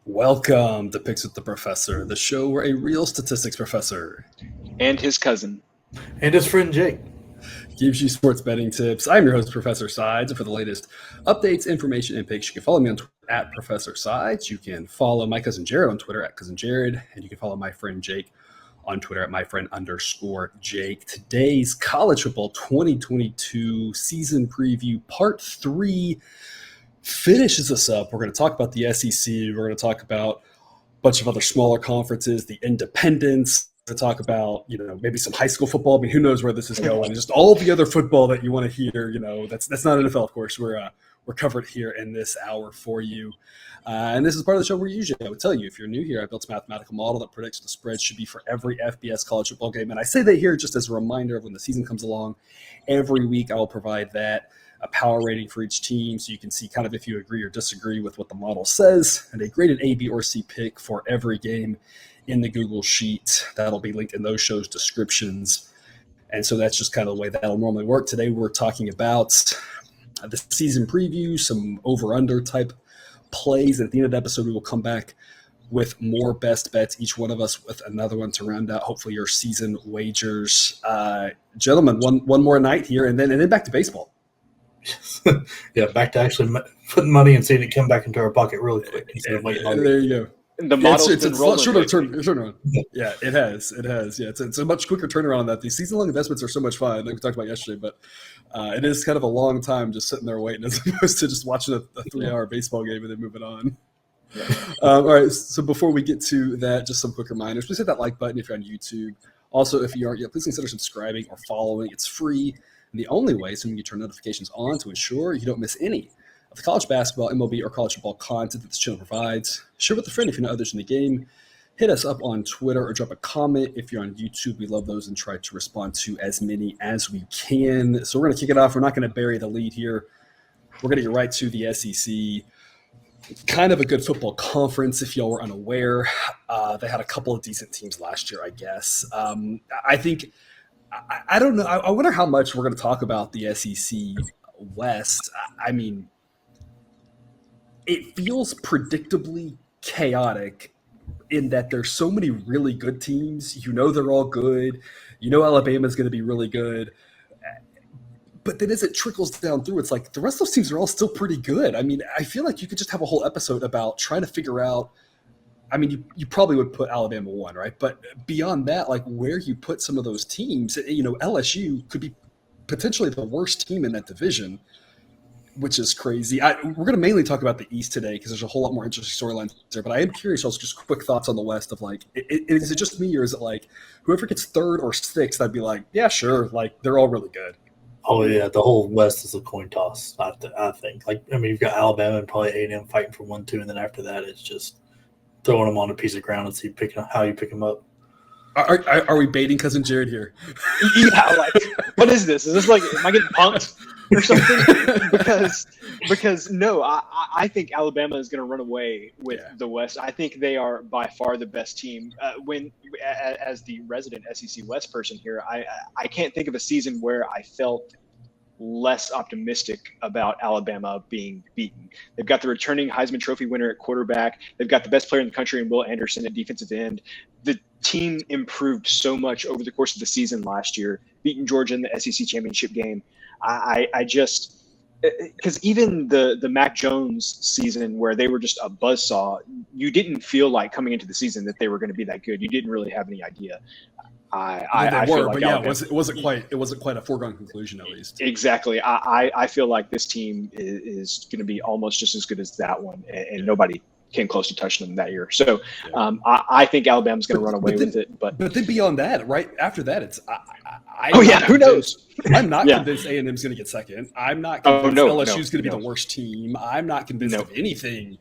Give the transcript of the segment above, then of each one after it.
Welcome to Picks with the Professor, the show where a real statistics professor and his cousin and his friend Jake gives you sports betting tips. I'm your host, Professor Sides, and for the latest updates, information, and picks, you can follow me on Twitter at Professor Sides. You can follow my cousin Jared on Twitter at Cousin Jared, and you can follow my friend Jake on Twitter at myfriend_Jake. Today's college football 2022 season preview, part 3, finishes us up. We're going to talk about the SEC. We're going to talk about a bunch of other smaller conferences, the independents. To talk about, maybe some high school football. I mean, who knows where this is going? Just all the other football that you want to hear. That's not NFL, of course. We're covered here in this hour for you. And this is part of the show where usually I would tell you, if you're new here, I built a mathematical model that predicts the spread should be for every FBS college football game. And I say that here just as a reminder of when the season comes along. Every week I will provide that, a power rating for each team, so you can see kind of if you agree or disagree with what the model says, and a graded A, B, or C pick for every game in the Google Sheet. That'll be linked in those shows' descriptions. And so that's just kind of the way that'll normally work. Today we're talking about the season preview, some over-under type plays. At the end of the episode, we will come back with more best bets, each one of us with another one to round out, hopefully, your season wagers. Gentlemen, one more night here, and then back to baseball. Yeah, back to actually putting money and seeing it come back into our pocket really quick. There you go. The model's it's been a rolling. shorter turnaround. Yeah, it has. Yeah, it's a much quicker turnaround on that. These season-long investments are so much fun, like we talked about yesterday, but it is kind of a long time just sitting there waiting as opposed to just watching a 3-hour baseball game and then moving on. Yeah. All right, so before we get to that, just some quick reminders. Please hit that like button if you're on YouTube. Also, if you aren't yet, please consider subscribing or following. It's free. And the only way is when you turn notifications on to ensure you don't miss any of the college basketball, MLB, or college football content that this channel provides. Share with a friend if you know others in the game. Hit us up on Twitter or drop a comment if you're on YouTube. We love those and try to respond to as many as we can. So we're going to kick it off. We're not going to bury the lead here. We're going to get right to the SEC. Kind of a good football conference, if y'all were unaware. They had a couple of decent teams last year, I guess. I think – I don't know. I wonder how much we're going to talk about the SEC West. I mean – it feels predictably chaotic in that there's so many really good teams. They're all good. Alabama's going to be really good. But then as it trickles down through, it's like the rest of those teams are all still pretty good. I mean, I feel like you could just have a whole episode about trying to figure out – I mean, you probably would put Alabama 1, right? But beyond that, like where you put some of those teams, LSU could be potentially the worst team in that division, which is crazy. We're going to mainly talk about the East today because there's a whole lot more interesting storylines there. But I am curious, also just quick thoughts on the West of like, is it just me or is it like whoever gets 3rd or 6th, I'd be like, yeah, sure. Like they're all really good. Oh, yeah. The whole West is a coin toss, I think. Like, I mean, you've got Alabama and probably A&M fighting for 1, 2, and then after that, it's just throwing them on a piece of ground and see how you pick them up. Are we baiting Cousin Jared here? Yeah, like, what is this? Is this like, am I getting punked or something? because no, I think Alabama is going to run away with the West. I think they are by far the best team. As the resident SEC West person here, I can't think of a season where I felt less optimistic about Alabama being beaten. They've got the returning Heisman Trophy winner at quarterback. They've got the best player in the country in Will Anderson at defensive end. The team improved so much over the course of the season last year, beating Georgia in the SEC championship game. I just – because even the Mac Jones season where they were just a buzzsaw, you didn't feel like coming into the season that they were going to be that good. You didn't really have any idea. It wasn't quite a foregone conclusion, at least. Exactly. I feel like this team is going to be almost just as good as that one, and nobody came close to touching them that year. So I think Alabama's going to run away with it. But then beyond that, right after that, it's who knows? I'm not convinced A&M's going to get second. I'm not convinced LSU's going to be the worst team. I'm not convinced of anything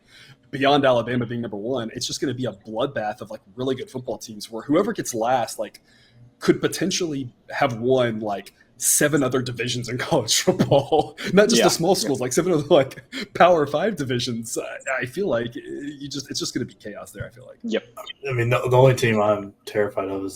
beyond Alabama being number 1. It's just going to be a bloodbath of like really good football teams where whoever gets last like could potentially have won like 7 other divisions in college football, not just the small schools, like 7 other like Power 5 divisions. I feel like it's just going to be chaos there. I feel like. Yep. I mean, the only team I'm terrified of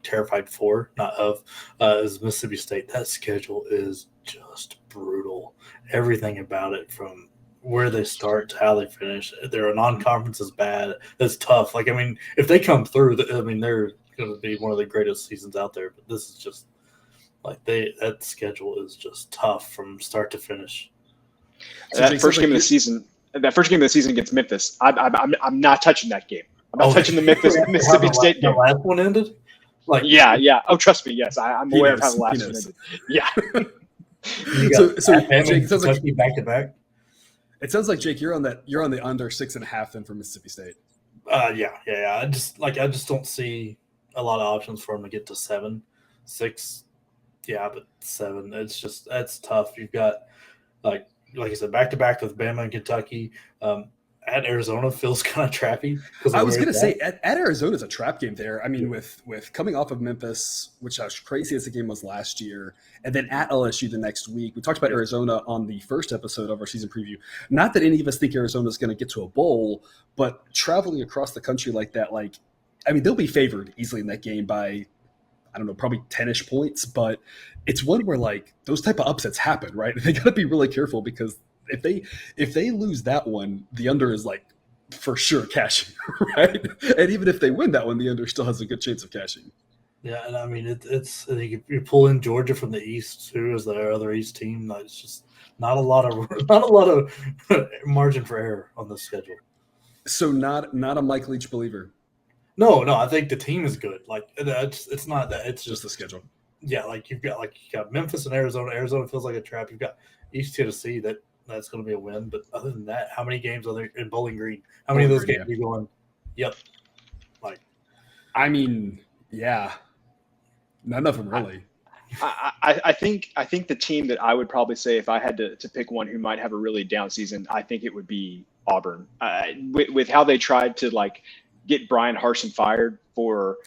terrified for, not of, is Mississippi State. That schedule is just brutal. Everything about it, from where they start to how they finish. Their non-conference is bad. That's tough. Like, I mean, if they come through, I mean, they're going to be one of the greatest seasons out there. But this is just like that schedule is just tough from start to finish. So that first game of the season against Memphis, I'm not touching that game. I'm not touching the Mississippi State game. The last one ended. Like, yeah. Oh, trust me. Yes, I'm aware of how the last one ended. Yeah. So Jake, it sounds like back to back. It sounds like, Jake, you're on the under 6.5 then for Mississippi State. Yeah. I just don't see a lot of options for them to get to 7, 6. Yeah, but 7. That's tough. You've got like I said, back to back with Bama and Kentucky. At Arizona feels kind of trappy. I was going to say at Arizona is a trap game there. I mean, with coming off of Memphis, which as crazy as the game was last year, and then at LSU the next week. We talked about Arizona on the first episode of our season preview. Not that any of us think Arizona is going to get to a bowl, but traveling across the country like that, they'll be favored easily in that game by, I don't know, probably 10-ish points. But it's one where those type of upsets happen, right? They got to be really careful because if they lose that one, the under is for sure cashing, right? And even if they win that one, the under still has a good chance of cashing. Yeah, and I mean it's you pull in Georgia from the East too as their other East team. It's just not a lot of margin for error on this schedule. So not a Mike Leach believer. No, I think the team is good. It's not that. It's just the schedule. Yeah, you've got Memphis and Arizona. Arizona feels like a trap. You've got East Tennessee that's going to be a win. But other than that, how many games are there in Bowling Green? How many of those games are you going? Yep. I mean, yeah, none of them really. I think the team that I would probably say if I had to pick one who might have a really down season, I think it would be Auburn. With how they tried to get Brian Harsin fired for,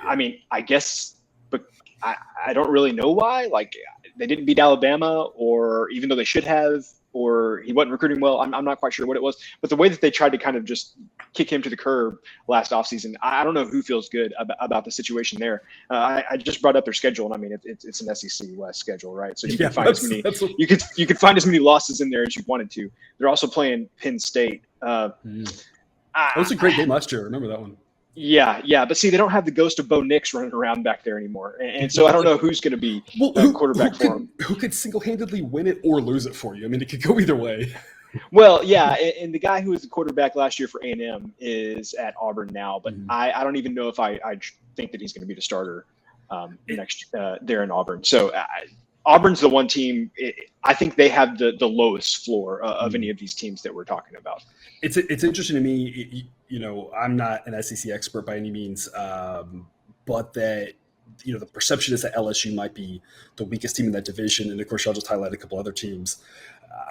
I mean, I guess, but I don't really know why. They didn't beat Alabama, or even though they should have, or he wasn't recruiting well. I'm not quite sure what it was, but the way that they tried to kind of just kick him to the curb last offseason, I don't know who feels good about the situation there. I just brought up their schedule, and I mean it's an SEC West schedule, right? So you can find you could find as many losses in there as you wanted to. They're also playing Penn State. That was a great game last year. I remember that one. Yeah, but see, they don't have the ghost of Bo Nix running around back there anymore, and so I don't know who's going to be quarterback for him. Who could single-handedly win it or lose it for you? I mean, it could go either way. Well, yeah, and the guy who was the quarterback last year for A&M is at Auburn now, but I don't even know if I think that he's going to be the starter next there in Auburn. So Auburn's the one team. I think they have the lowest floor of any of these teams that we're talking about. It's interesting to me. I'm not an SEC expert by any means, but that the perception is that LSU might be the weakest team in that division, and of course, I'll just highlight a couple other teams.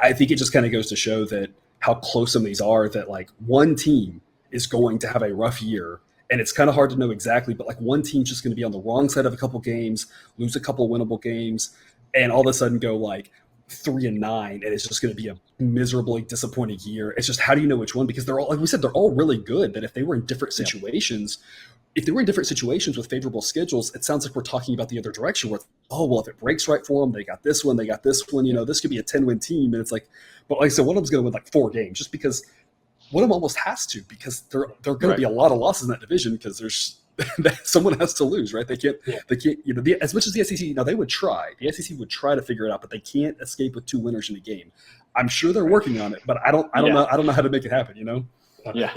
I think it just kind of goes to show that how close some of these are. That one team is going to have a rough year, and it's kind of hard to know exactly. But one team's just going to be on the wrong side of a couple games, lose a couple winnable games, and all of a sudden go 3-9, and it's just going to be a miserably disappointing year. It's just, how do you know which one? Because they're all, like we said, they're all really good. That if they were in different situations, with favorable schedules, it sounds like we're talking about the other direction where, if it breaks right for them, they got this one, this could be a 10-win team. And it's but like I said, one of them's going to win 4 games just because one of them almost has to, because there are going to be a lot of losses in that division because there's someone has to lose, right? They can't, as much as the SEC, they would try. The SEC would try to figure it out, but they can't escape with 2 winners in a game. I'm sure they're working on it, but I don't know how to make it happen, Yeah.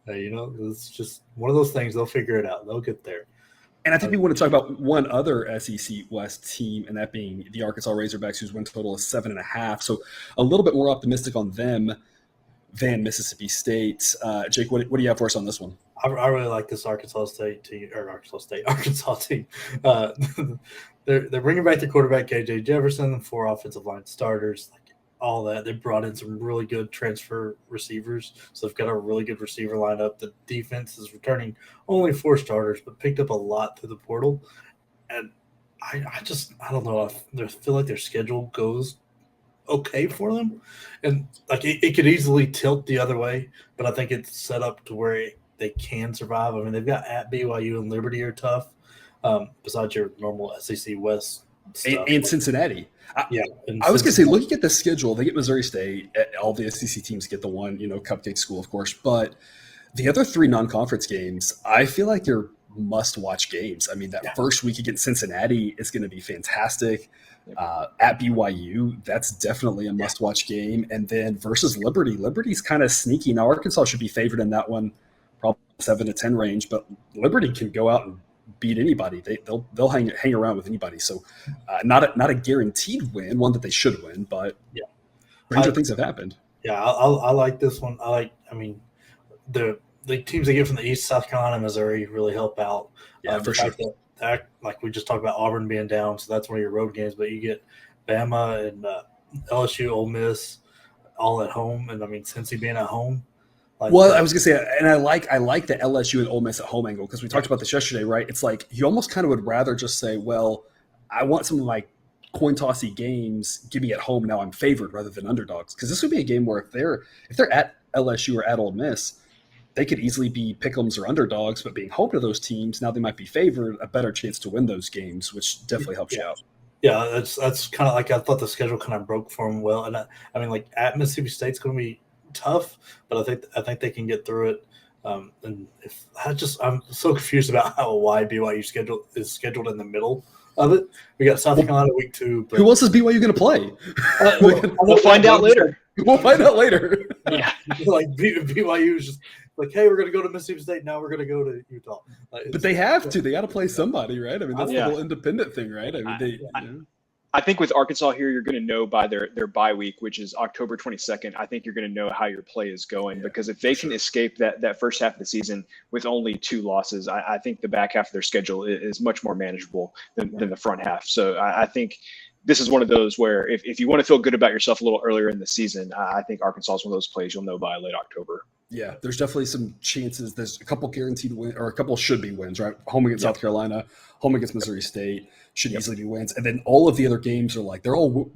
It's just one of those things. They'll figure it out. They'll get there. And I think we want to talk about one other SEC West team, and that being the Arkansas Razorbacks, whose win total is 7.5. So a little bit more optimistic on them than Mississippi State. Jake, what do you have for us on this one? I really like this Arkansas team. They're bringing back the quarterback KJ Jefferson, 4 offensive line starters, all that. They brought in some really good transfer receivers, so they've got a really good receiver lineup. The defense is returning only 4 starters, but picked up a lot through the portal. And I don't know. I feel like their schedule goes okay for them, and it could easily tilt the other way, but I think it's set up to where they can survive. I mean, they've got at BYU and Liberty are tough. Besides your normal SEC West stuff. And Cincinnati. I was going to say, looking at the schedule, they get Missouri State. All the SEC teams get the one, cupcake school, of course. But the other 3 non-conference games, I feel like they're must-watch games. I mean, that first week against Cincinnati is going to be fantastic. At BYU, that's definitely a must-watch game. And then versus Liberty. Liberty's kind of sneaky. Now, Arkansas should be favored in that one, probably 7 to 10 range. But Liberty can go out and beat anybody. They'll hang around with anybody. So not a guaranteed win, one that they should win, but stranger things have happened. Yeah, I like this one. The teams they get from the East, South Carolina, and Missouri really help out. Yeah, for sure. That, like we just talked about Auburn being down, so that's one of your road games. But you get Bama and LSU, Ole Miss, all at home, and Cincy being at home. I was gonna say, and I like the LSU and Ole Miss at home angle because we talked about this yesterday, right? It's like you almost kind of would rather just say, well, I want some of my coin tossy games, give me at home. Now I'm favored rather than underdogs, because this would be a game where if they're at LSU or at Ole Miss, they could easily be pick'ems or underdogs, but being home to those teams, now they might be favored, a better chance to win those games, which definitely helps you out. Yeah, that's kind of like I thought the schedule kind of broke for them well, and at Mississippi State's going to be tough, but I think they can get through it. And I'm so confused about why BYU is scheduled in the middle of it. We got South Carolina week 2. But, who else is BYU going to play? We'll find out later. We'll find out later. Yeah, BYU is just like, hey, we're going to go to Mississippi State. Now we're going to go to Utah. But they have to. They got to play somebody, right? That's the whole independent thing, right? I think with Arkansas here, you're going to know by their bye week, which is October 22nd. I think you're going to know how your play is going, because if they can escape that first half of the season with only 2 losses, I think the back half of their schedule is much more manageable than the front half. So I think this is one of those where if you want to feel good about yourself a little earlier in the season, I think Arkansas is one of those plays you'll know by late October. Yeah, there's definitely some chances. There's a couple guaranteed wins, or a couple should be wins, right? Home against South Carolina, home against Missouri State should easily be wins. And then all of the other games are like, they'll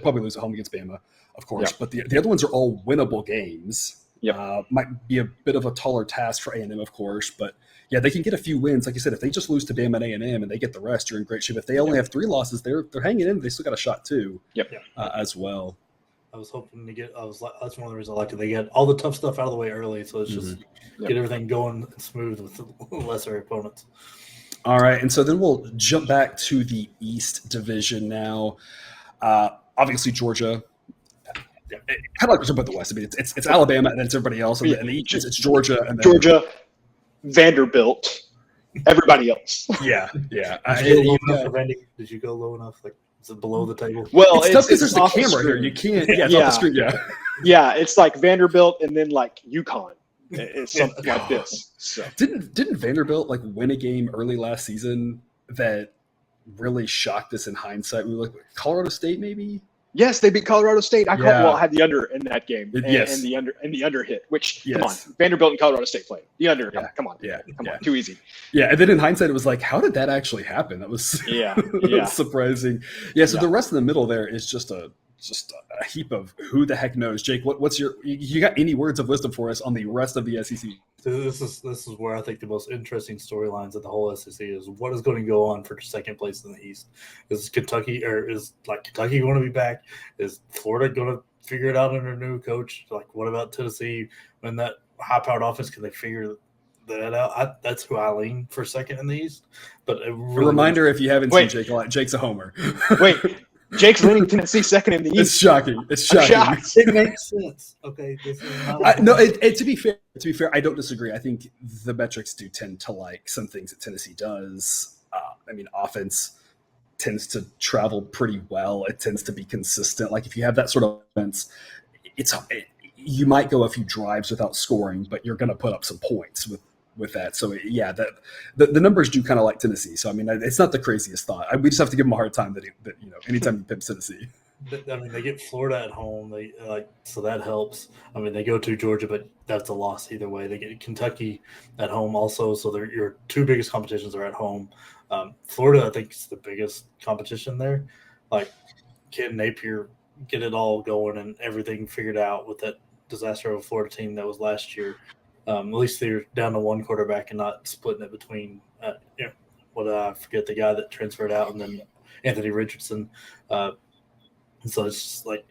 probably lose at home against Bama, of course, but the other ones are all winnable games. Might be a bit of a taller task for A&M, of course, but yeah, they can get a few wins. Like you said, if they just lose to Bama and A&M and they get the rest, you're in great shape. If they only have 3 losses, they're hanging in. They still got a shot too, as well. I was hoping to get. That's one of the reasons I like it. They get all the tough stuff out of the way early, so it's just get everything going smooth with the lesser opponents. All right, and so then we'll jump back to the East Division now. Obviously, Georgia. Kind of like we're talking about the West. It's Alabama and then it's everybody else, and the East it's Georgia and then Georgia, Vanderbilt, everybody else. Yeah. Did you go low enough? Like, is it below the table? Well, it's tough because there's the camera here. You can't. Yeah, it's off the screen. Yeah. Yeah, it's like Vanderbilt and then like UConn. It's something like this. So. Didn't Vanderbilt win a game early last season that really shocked us in hindsight? We were like Colorado State, maybe. Yes, they beat Colorado State. I had the under in that game, and the under hit. Which come on, Vanderbilt and Colorado State played the under. Yeah. Come on, too easy. Yeah, and then in hindsight, it was like, how did that actually happen? That was surprising. Yeah, so the rest of the middle there is just a heap of who the heck knows. Jake, what's you got any words of wisdom for us on the rest of the SEC? This is where I think the most interesting storylines of the whole SEC is what is going to go on for second place in the East. Is Kentucky going to be back? Is Florida going to figure it out under a new coach? What about Tennessee? When that high-powered offense, can they figure that out? That's who I lean for second in the East. But a reminder, if you haven't seen Jake a lot, Jake's a homer. Wait. Jake's leaning Tennessee second in the East. It's shocking. It makes sense. Okay. To be fair, I don't disagree. I think the metrics do tend to like some things that Tennessee does. Offense tends to travel pretty well. It tends to be consistent. Like if you have that sort of offense, you might go a few drives without scoring, but you're going to put up some points with that. So yeah, the numbers do kind of like Tennessee. So it's not the craziest thought. We just have to give them a hard time that anytime you pick Tennessee. They get Florida at home. So that helps. They go to Georgia, but that's a loss either way. They get Kentucky at home also. So your 2 biggest competitions are at home. Florida, I think, is the biggest competition there. Can Napier get it all going and everything figured out with that disaster of a Florida team that was last year? At least they're down to 1 quarterback and not splitting it between I forget the guy that transferred out and then Anthony Richardson. So it's just like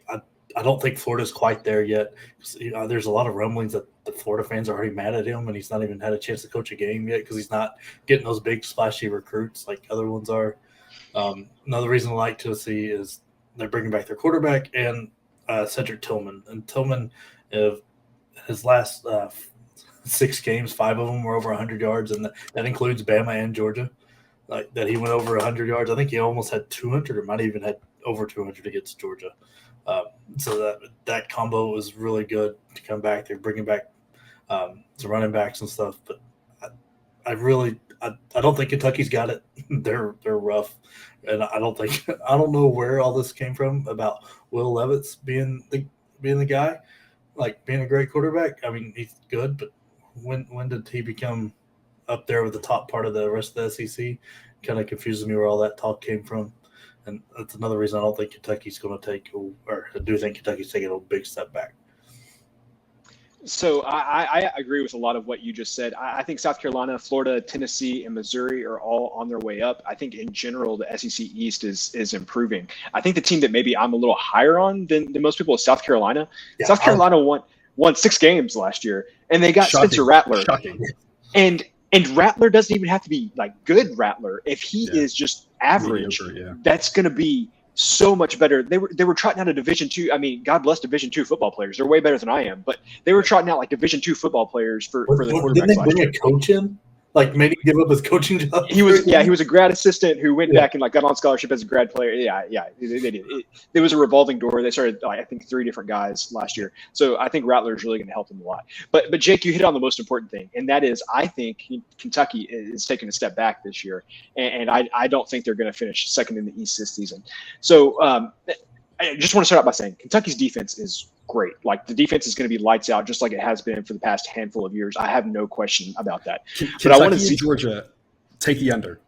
I don't think Florida's quite there yet. There's a lot of rumblings that the Florida fans are already mad at him, and he's not even had a chance to coach a game yet because he's not getting those big splashy recruits like other ones are. Another reason I like Tennessee is they're bringing back their quarterback and Cedric Tillman. And Tillman, his last 6 games, 5 of them were over 100 yards, and that includes Bama and Georgia. Like that, he went over 100 yards. I think he almost had 200, or might even had over 200 against Georgia. So that combo was really good to come back. They're bringing back some running backs and stuff, but I don't think Kentucky's got it. They're rough, and I don't know where all this came from about Will Levis being the guy, like being a great quarterback. I mean, he's good, but when did he become up there with the top part of the rest of the SEC? Kind of confuses me where all that talk came from. And that's another reason I don't think Kentucky's going to take, or I do think Kentucky's taking a big step back. So I agree with a lot of what you just said. I think South Carolina, Florida, Tennessee, and Missouri are all on their way up. I think in general, the SEC East is improving. I think the team that maybe I'm a little higher on than most people is South Carolina. Yeah, South Carolina won 6 games last year, and they got shocking. Spencer Rattler. Shocking. And Rattler doesn't even have to be like good Rattler. If he is just average, that's going to be so much better. They were trotting out a Division II. I mean, God bless Division II football players. They're way better than I am, but they were trotting out like Division II football players for the quarterbacks. Didn't they bring a coach in? Like made him give up his coaching job? He was a grad assistant who went back and like got on scholarship as a grad player. Yeah, they did. There was a revolving door. They started I think 3 different guys last year. So I think Rattler is really going to help them a lot. But Jake, you hit on the most important thing, and that is I think Kentucky is taking a step back this year, and I don't think they're going to finish second in the East this season. So I just want to start out by saying Kentucky's defense is great. Like the defense is going to be lights out, just like it has been for the past handful of years. I have no question about that. But I want to see Georgia take the under.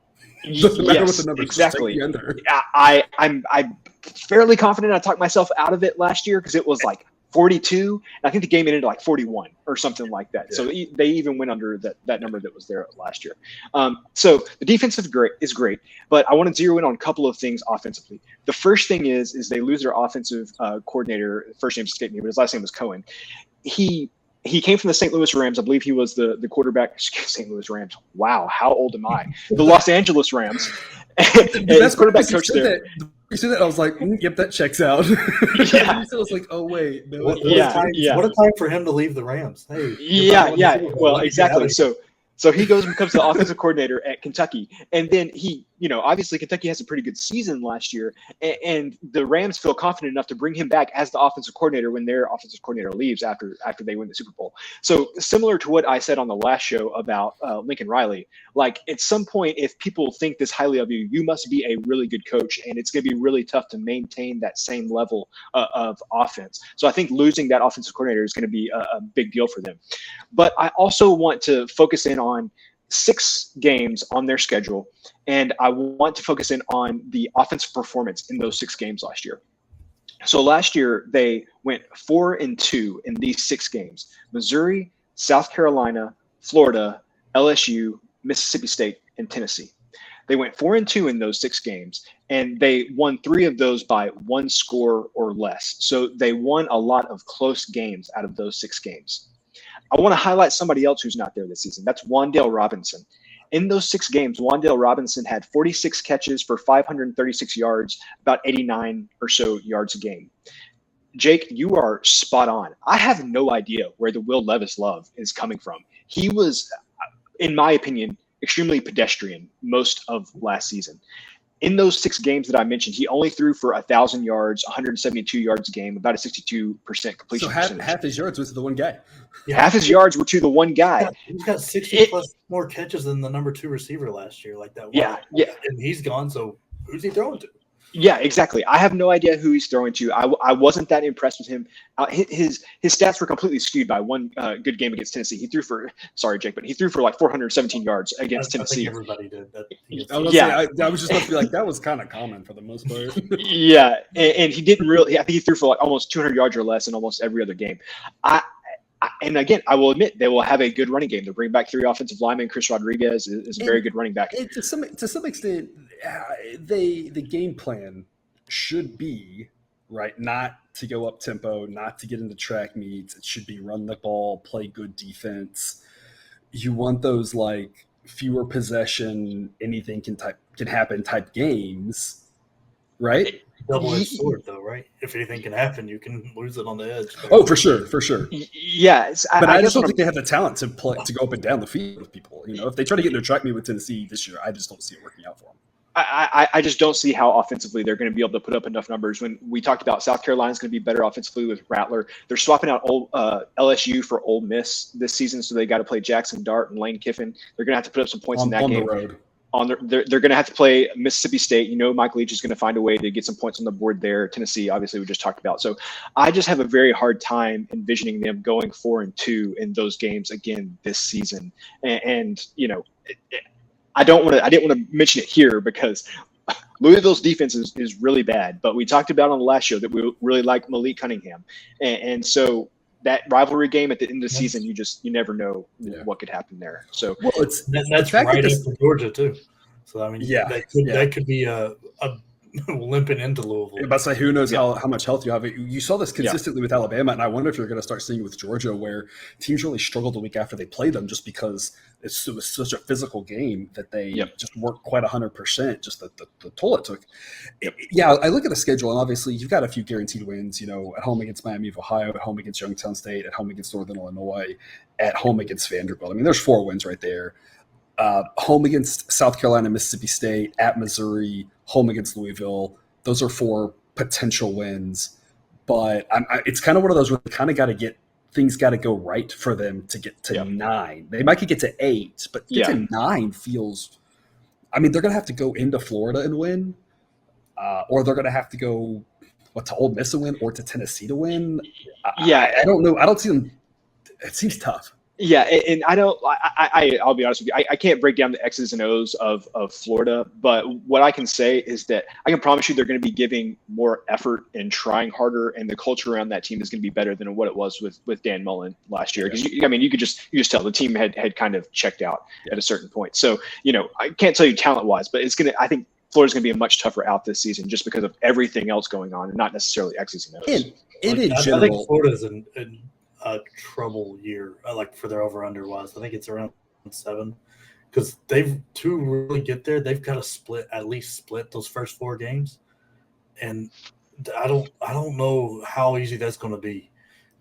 Doesn't matter what the numbers. Exactly. Take the under. I'm fairly confident I talked myself out of it last year because it was like 42. And I think the game ended like 41 or something like that. Yeah. So they even went under that number that was there last year. So the defense is great, but I want to zero in on a couple of things offensively. The first thing is they lose their offensive coordinator. First name escaped me, but his last name was Cohen. He came from the St. Louis Rams. I believe he was the quarterback. St. Louis Rams. Wow, how old am I? The Los Angeles Rams. And that's quarterback coach there. You said that, I was like, yep, that checks out. Yeah. I was like, oh, wait. No, what a time for him to leave the Rams. Hey. Yeah. Well, exactly. So he goes and becomes the offensive coordinator at Kentucky. And then obviously Kentucky has a pretty good season last year. And the Rams feel confident enough to bring him back as the offensive coordinator when their offensive coordinator leaves after they win the Super Bowl. So similar to what I said on the last show about Lincoln Riley, like at some point, if people think this highly of you, you must be a really good coach. And it's going to be really tough to maintain that same level of offense. So I think losing that offensive coordinator is going to be a big deal for them. But I also want to focus in on 6 games on their schedule, and I want to focus in on the offensive performance in those 6 games last year. So last year they went 4-2 in these 6 games: Missouri, South Carolina, Florida, LSU, Mississippi State, and Tennessee. They went 4-2 in those 6 games, and they won 3 of those by 1 score or less. So they won a lot of close games out of those 6 games. I want to highlight somebody else who's not there this season. That's Wan'Dale Robinson. In those 6 games, Wan'Dale Robinson had 46 catches for 536 yards, about 89 or so yards a game. Jake, you are spot on. I have no idea where the Will Levis love is coming from. He was, in my opinion, extremely pedestrian most of last season. In those 6 games that I mentioned, he only threw for 1,000 yards, 172 yards a game, about a 62% completion percentage. Half his yards was to the one guy. Yeah. Half his yards were to the one guy. He's got 60 plus more catches than the number 2 receiver last year, like that. Yeah. And he's gone. So who's he throwing to? Yeah, exactly. I have no idea who he's throwing to. I wasn't that impressed with him. His stats were completely skewed by one good game against Tennessee. He threw for, sorry, Jake, but he threw for like 417 yards against Tennessee. I think everybody did. I was just about to be like, that was kind of common for the most part. Yeah, and he didn't really. I think he threw for like almost 200 yards or less in almost every other game. And again, I will admit they will have a good running game. They'll bring back 3 offensive linemen. Chris Rodriguez is a very good running back. To some extent, the game plan should be right, not to go up tempo, not to get into track meets. It should be run the ball, play good defense. You want those like fewer possession, anything can happen type games, right? Double-edged sword, though, right? If anything can happen, you can lose it on the edge. Oh, for sure. Yeah, but I just don't think they have the talent to go up and down the field with people. If they try to get into a track meet with Tennessee this year, I just don't see it working out for them. I just don't see how offensively they're going to be able to put up enough numbers. When we talked about South Carolina's going to be better offensively with Rattler, they're swapping out LSU for Ole Miss this season, so they got to play Jackson Dart and Lane Kiffin. They're going to have to put up some points in that on game. The road. They're going to have to play Mississippi State. Mike Leach is going to find a way to get some points on the board there. Tennessee, obviously, we just talked about. So I just have a very hard time envisioning them going 4-2 in those games again this season. And I didn't want to mention it here because Louisville's defense is really bad. But we talked about on the last show that we really like Malik Cunningham, and so that rivalry game at the end of the season, you never know what could happen there. So that's right after Georgia too. So I mean, that could be a limping into Louisville. About to say, who knows how much health you have. You saw this consistently with Alabama, and I wonder if you're going to start seeing it with Georgia, where teams really struggled the week after they played them, just because it was such a physical game that they just weren't quite 100%. Just the toll it took. I look at the schedule, and obviously you've got a few guaranteed wins. At home against Miami of Ohio, at home against Youngstown State, at home against Northern Illinois, at home against Vanderbilt. I mean, there's 4 wins right there. Home against South Carolina, Mississippi State, at Missouri, home against Louisville. Those are 4 potential wins, but it's kind of one of those where they kind of got to things got to go right for them to get to 9. They might get to 8, but get to 9 feels. I mean, they're going to have to go into Florida and win, or they're going to have to go to Ole Miss and win, or to Tennessee to win. I don't know. I don't see them. It seems tough. Yeah, and I'll be honest with you. I can't break down the X's and O's of Florida, but what I can say is that I can promise you they're going to be giving more effort and trying harder, and the culture around that team is going to be better than what it was with Dan Mullen last year. Because you could just tell the team had kind of checked out at a certain point. So I can't tell you talent wise, but I think Florida's going to be a much tougher out this season just because of everything else going on, and not necessarily X's and O's. In general, I think Florida's in a trouble year, like for their over-under was. I think it's around 7, because to really get there, they've got to at least split those first 4 games, and I don't know how easy that's going to be,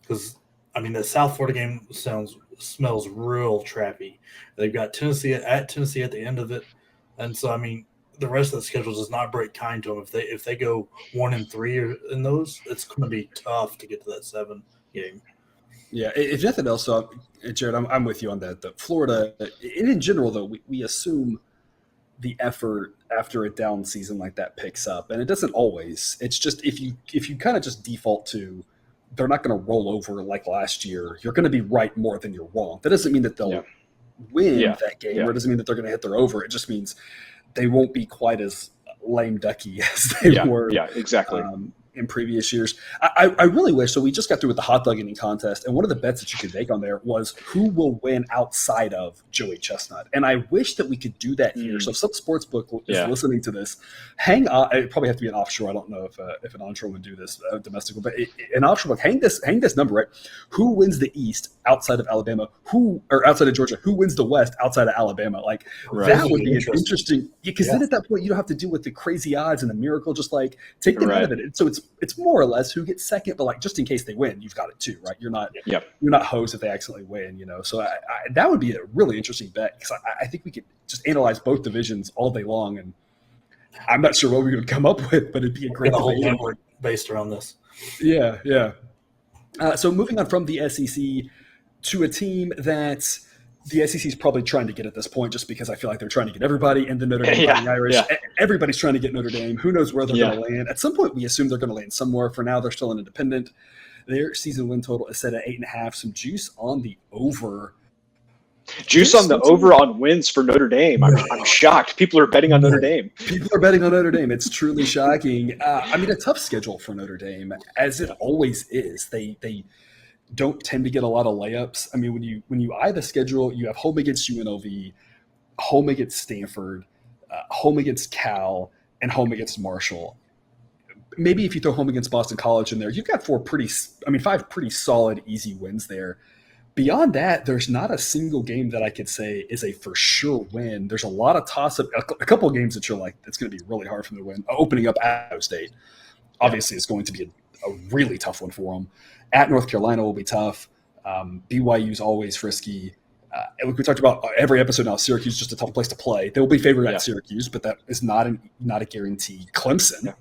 because I mean the South Florida game smells real trappy. They've got Tennessee at the end of it, and so I mean the rest of the schedule does not break kind to them. If they go 1-3 in those, it's going to be tough to get to that 7 game. Yeah, if nothing else, Jared, I'm with you on that. The Florida, and in general, though, we assume the effort after a down season like that picks up, and it doesn't always. It's just if you kind of just default to they're not going to roll over like last year, you're going to be right more than you're wrong. That doesn't mean that they'll win that game, or it doesn't mean that they're going to hit their over. It just means they won't be quite as lame ducky as they were. Yeah, exactly. In previous years. I really wish, so we just got through with the hot dog eating contest, and one of the bets that you could make on there was who will win outside of Joey Chestnut. And I wish that we could do that here. So if some sports book is listening to this, hang on. It probably have to be an offshore. I don't know if an onshore would do this, domestic, but an offshore book, hang this number, right? Who wins the East outside of Alabama? Or outside of Georgia? Who wins the West outside of Alabama? Like that would be interesting. Because then at that point you don't have to deal with the crazy odds and the miracle. Just like take them out of it. And so it's more or less who gets second, but like just in case they win, you've got it too, right? You're not host if they accidentally win, So that would be a really interesting bet, because I think we could just analyze both divisions all day long, and I'm not sure what we would come up with, but it'd be a great whole network based around this. Yeah. So moving on from the SEC to a team that the SEC is probably trying to get at this point, just because I feel like they're trying to get everybody, and the Notre Dame Fighting Irish. Everybody's trying to get Notre Dame. Who knows where they're going to land? At some point, we assume they're going to land somewhere. For now, they're still an independent. Their season win total is set at 8.5. Some juice on the over. Juice on the over on wins for Notre Dame. I'm shocked. People are betting on Notre Dame. People are betting on Notre Dame. It's truly shocking. I mean, a tough schedule for Notre Dame, as it always is. They don't tend to get a lot of layups. I mean, when you eye the schedule, you have home against UNLV, home against Stanford, home against Cal, and home against Marshall. Maybe if you throw home against Boston College in there, you've got five pretty solid, easy wins there. Beyond that, there's not a single game that I could say is a for sure win. There's a lot of toss-up, a couple of games that you're like, it's going to be really hard for them to win. Opening up at Ohio State, obviously, is going to be a really tough one for them. At North Carolina will be tough. BYU is always risky. Like we talked about every episode now, Syracuse is just a tough place to play. They will be favored at Syracuse, but that is not a guarantee. Clemson,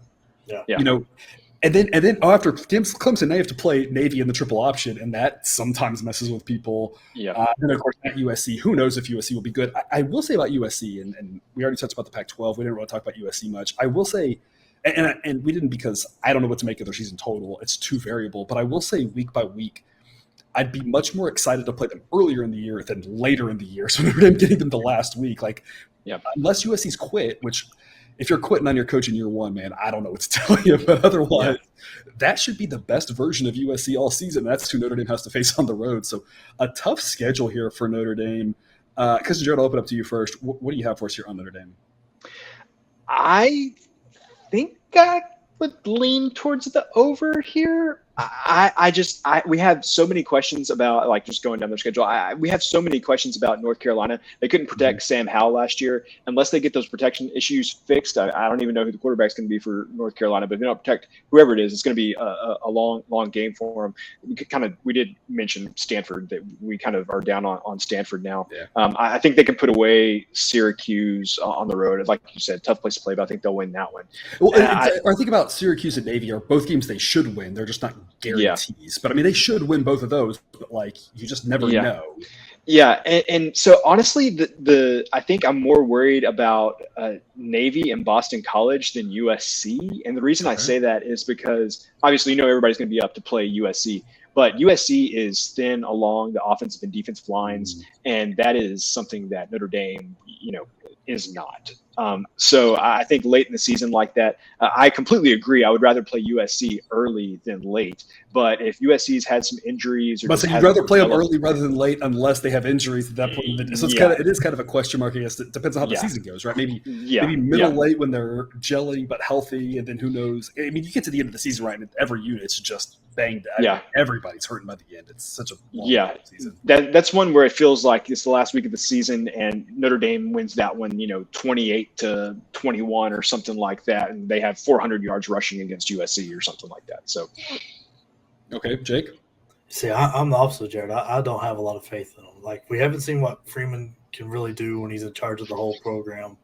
and then after Clemson, now you have to play Navy in the triple option, and that sometimes messes with people. And of course at USC, who knows if USC will be good? I will say about USC, and we already talked about the Pac-12. We didn't really talk about USC much. I will say, and we didn't because I don't know what to make of their season total. It's too variable. But I will say week by week, I'd be much more excited to play them earlier in the year than later in the year. So Notre Dame getting them the last week, unless USC's quit, which if you're quitting on your coach in year one, man, I don't know what to tell you. But otherwise, that should be the best version of USC all season. That's who Notre Dame has to face on the road. So a tough schedule here for Notre Dame. Because Jared, I'll open up to you first. What do you have for us here on Notre Dame? I think I would lean towards the over here. We have so many questions about just going down their schedule. We have so many questions about North Carolina. They couldn't protect Sam Howell last year. Unless they get those protection issues fixed, I don't even know who the quarterback's going to be for North Carolina. But if they don't protect whoever it is, it's going to be a long game for them. We did mention Stanford, that we kind of are down on Stanford now. Yeah. I think they can put away Syracuse on the road. Like you said, tough place to play, but I think they'll win that one. Well, I think about Syracuse and Navy are both games they should win. They're just not guarantees, but I mean they should win both of those, but you just never know. And so honestly, I think I'm more worried about Navy and Boston College than USC, and the reason I say that is because obviously everybody's going to be up to play USC, but USC is thin along the offensive and defensive lines, and that is something that Notre Dame is not. So I think late in the season like that, I completely agree. I would rather play USC early than late. But if USC's had some injuries, you'd rather play them early rather than late, unless they have injuries at that point. So it is kind of a question mark. I guess it depends on how the season goes, right? Maybe late when they're gelling but healthy, and then who knows? I mean, you get to the end of the season, right? And every unit's just banged. Everybody's hurting by the end. It's such a long season. That's one where it feels like it's the last week of the season, and Notre Dame wins that one, 28-21 or something like that, and they have 400 yards rushing against USC or something like that. So, okay, Jake. See, I'm the opposite, Jared. I don't have a lot of faith in him. We haven't seen what Freeman can really do when he's in charge of the whole program,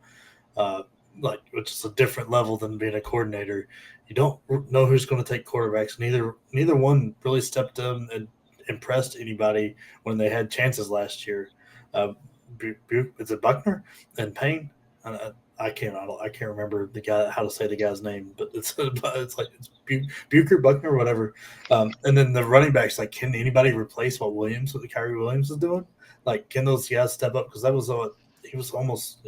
which is a different level than being a coordinator. You don't know who's going to take quarterbacks. Neither one really stepped in and impressed anybody when they had chances last year. Is it Buckner and Payne? I can't remember how to say the guy's name, but it's Bucher, Buckner, whatever. And then the running backs, can anybody replace what Kyrie Williams is doing? Can those guys step up? Because he was almost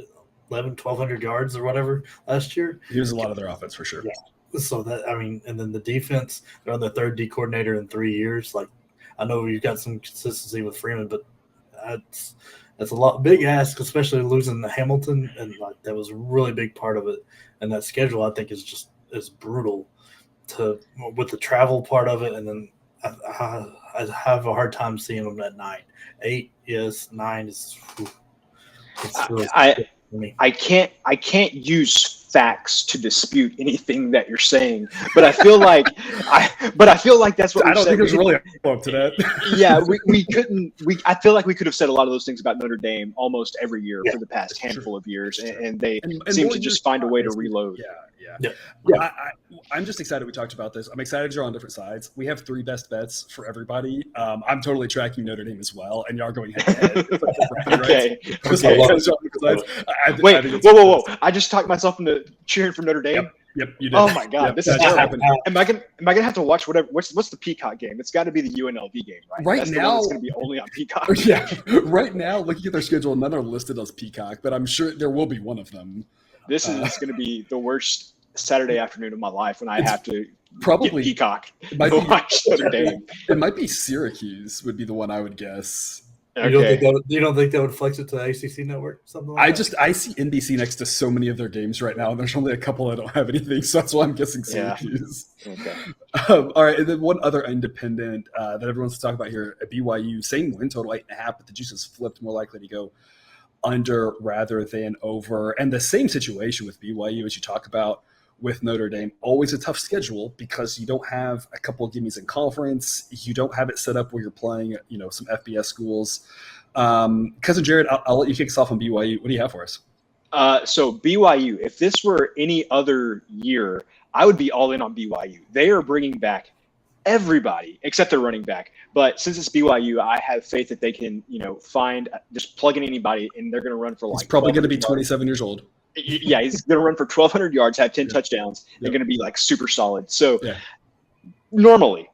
1,200 yards or whatever last year. He was a lot of their offense for sure. Yeah. So and then the defense, they're on their third D coordinator in 3 years. I know you've got some consistency with Freeman, but that's a lot big ask, especially losing Hamilton, and that was a really big part of it. And that schedule, I think, is brutal with the travel part of it. And then I have a hard time seeing them at 9. 8, yes, 9 is. It's really for me. I can't use facts to dispute anything that you're saying, but I feel like that's what I don't think there's really a follow-up to that. we couldn't. I feel like we could have said a lot of those things about Notre Dame almost every year for the past handful of years, and they seem to just find a way to reload. I'm just excited we talked about this. I'm excited you're on different sides. We have 3 best bets for everybody. I'm totally tracking Notre Dame as well, and y'all going head to head. Wait, whoa! I just talked myself into cheering for Notre Dame. Yep, you did. Oh my God, this is terrible. Am I gonna have to watch whatever? What's the Peacock game? It's got to be the UNLV game, right? Right That's now, the one that's going to be only on Peacock. Yeah, right now, looking at their schedule, none are listed as Peacock, but I'm sure there will be one of them. This is going to be the worst Saturday afternoon of my life when I have to probably get Peacock it might to be, watch Notre Dame. It might be Syracuse would be the one I would guess. Okay. You don't think that would flex it to the ACC network? Something like that? I see NBC next to so many of their games right now, and there's only a couple that don't have anything, so that's why I'm guessing Syracuse. Yeah. Okay. All right, and then one other independent that everyone wants to talk about here at BYU, same win total 8.5, but the juice is flipped, more likely to go under rather than over. And the same situation with BYU as you talk about with Notre Dame. Always a tough schedule because you don't have a couple of gimmies in conference. You don't have it set up where you're playing, some FBS schools. Cousin Jared, I'll let you kick us off on BYU. What do you have for us? So BYU, if this were any other year, I would be all in on BYU. They are bringing back everybody except their running back. But since it's BYU, I have faith that they can, just plug in anybody and they're going to run for He's probably going to be 27 years old. Yeah, he's going to run for 1,200 yards, have 10 touchdowns. They're going to be super solid. So normally,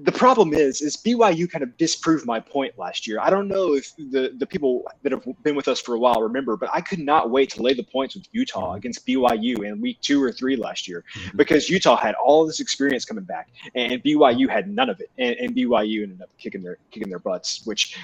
the problem is BYU kind of disproved my point last year. I don't know if the people that have been with us for a while remember, but I could not wait to lay the points with Utah against BYU in week 2 or 3 last year because Utah had all this experience coming back and BYU had none of it. And BYU ended up kicking their butts, which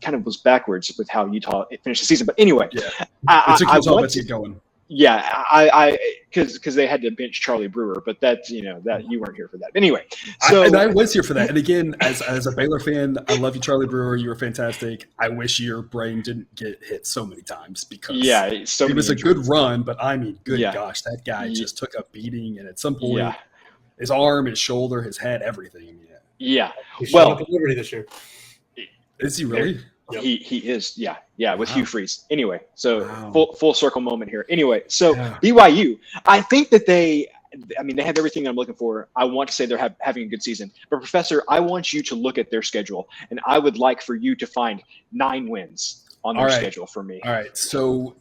kind of was backwards with how Utah finished the season. But anyway, it took Utah to keep going. Yeah, I because they had to bench Charlie Brewer, but that you weren't here for that. Anyway, so I was here for that. And again, as a Baylor fan, I love you, Charlie Brewer. You were fantastic. I wish your brain didn't get hit so many times because it was a good run, but I mean, gosh, that guy just took a beating, and at some point, his arm, his shoulder, his head, everything. I mean, He's showing up at Liberty this year. Is he really? Yep. He is, with Hugh Freeze. Anyway, so full circle moment here. Anyway, so BYU, I think that they have everything I'm looking for. I want to say they're having a good season. But, Professor, I want you to look at their schedule, and I would like for you to find 9 wins on their schedule for me. All right, so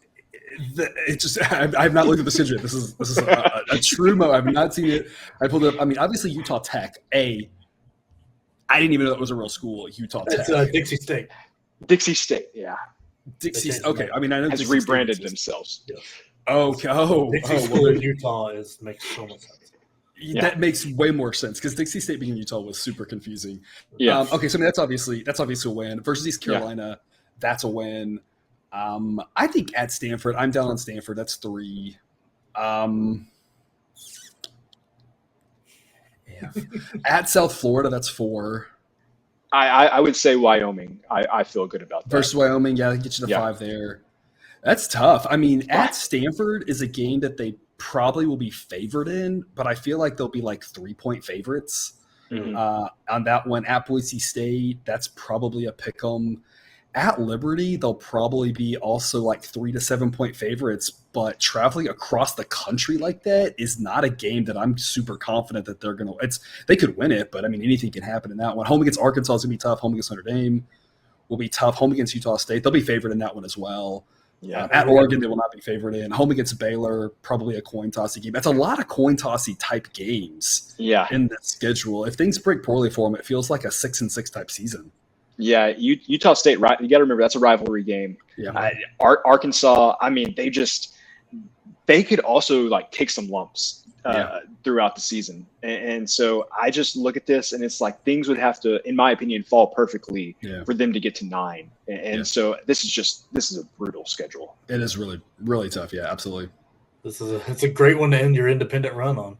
I've not looked at the schedule. This is a true mo. I've not seen it. I pulled it up. I mean, obviously Utah Tech. I didn't even know that was a real school, Utah Tech. That's Dixie State. Dixie State, Dixie. Okay, I mean, I know has Dixie rebranded themselves. Yeah. Okay. Dixie School in Utah makes so much sense. That makes way more sense because Dixie State being in Utah was super confusing. Yeah. Okay, so I mean, that's obviously a win versus East Carolina. That's a win. I think at Stanford, I'm down on Stanford. That's 3. At South Florida, that's 4. I would say Wyoming. I feel good about that. Versus Wyoming, get you the 5 there. That's tough. I mean, at Stanford is a game that they probably will be favored in, but I feel like they'll be 3-point favorites on that one. At Boise State, that's probably a pick 'em. At Liberty, they'll probably be also 3 to 7 point favorites, but traveling across the country like that is not a game that I'm super confident that they're going to – they could win it, but, I mean, anything can happen in that one. Home against Arkansas is going to be tough. Home against Notre Dame will be tough. Home against Utah State, they'll be favored in that one as well. At Oregon, they will not be favored in. Home against Baylor, probably a coin tossy game. That's a lot of coin tossy type games in the schedule. If things break poorly for them, it feels like a 6-6 type season. Yeah, Utah State, right? You got to remember that's a rivalry game. Yeah. Arkansas, I mean, they could also take some lumps throughout the season, and so I just look at this and it's things would have to, in my opinion, fall perfectly for them to get to 9, and so this is a brutal schedule. It is really, really tough. Yeah, absolutely. It's a great one to end your independent run on.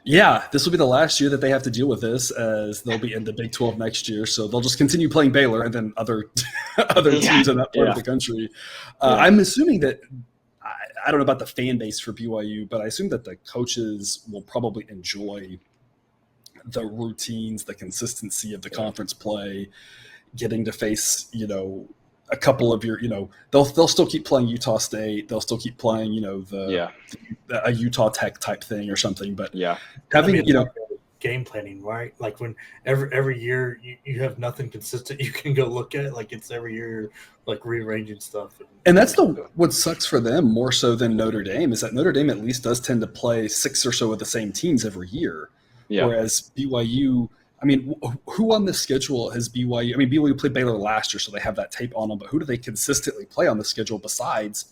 Yeah, this will be the last year that they have to deal with this, as they'll be in the Big 12 next year. So they'll just continue playing Baylor and then other teams in that part of the country. I'm assuming that I don't know about the fan base for BYU, but I assume that the coaches will probably enjoy the routines, the consistency of the conference play, getting to face, a couple of your, they'll still keep playing Utah State. They'll still keep playing, a Utah Tech type thing or something. But having, game planning, right? When every year you have nothing consistent you can go look at. It's every year rearranging stuff. And that's what sucks for them more so than Notre Dame is that Notre Dame at least does tend to play 6 or so of the same teams every year. Yeah. Whereas BYU, I mean, who on this schedule has BYU? I mean, BYU played Baylor last year, so they have that tape on them. But who do they consistently play on the schedule besides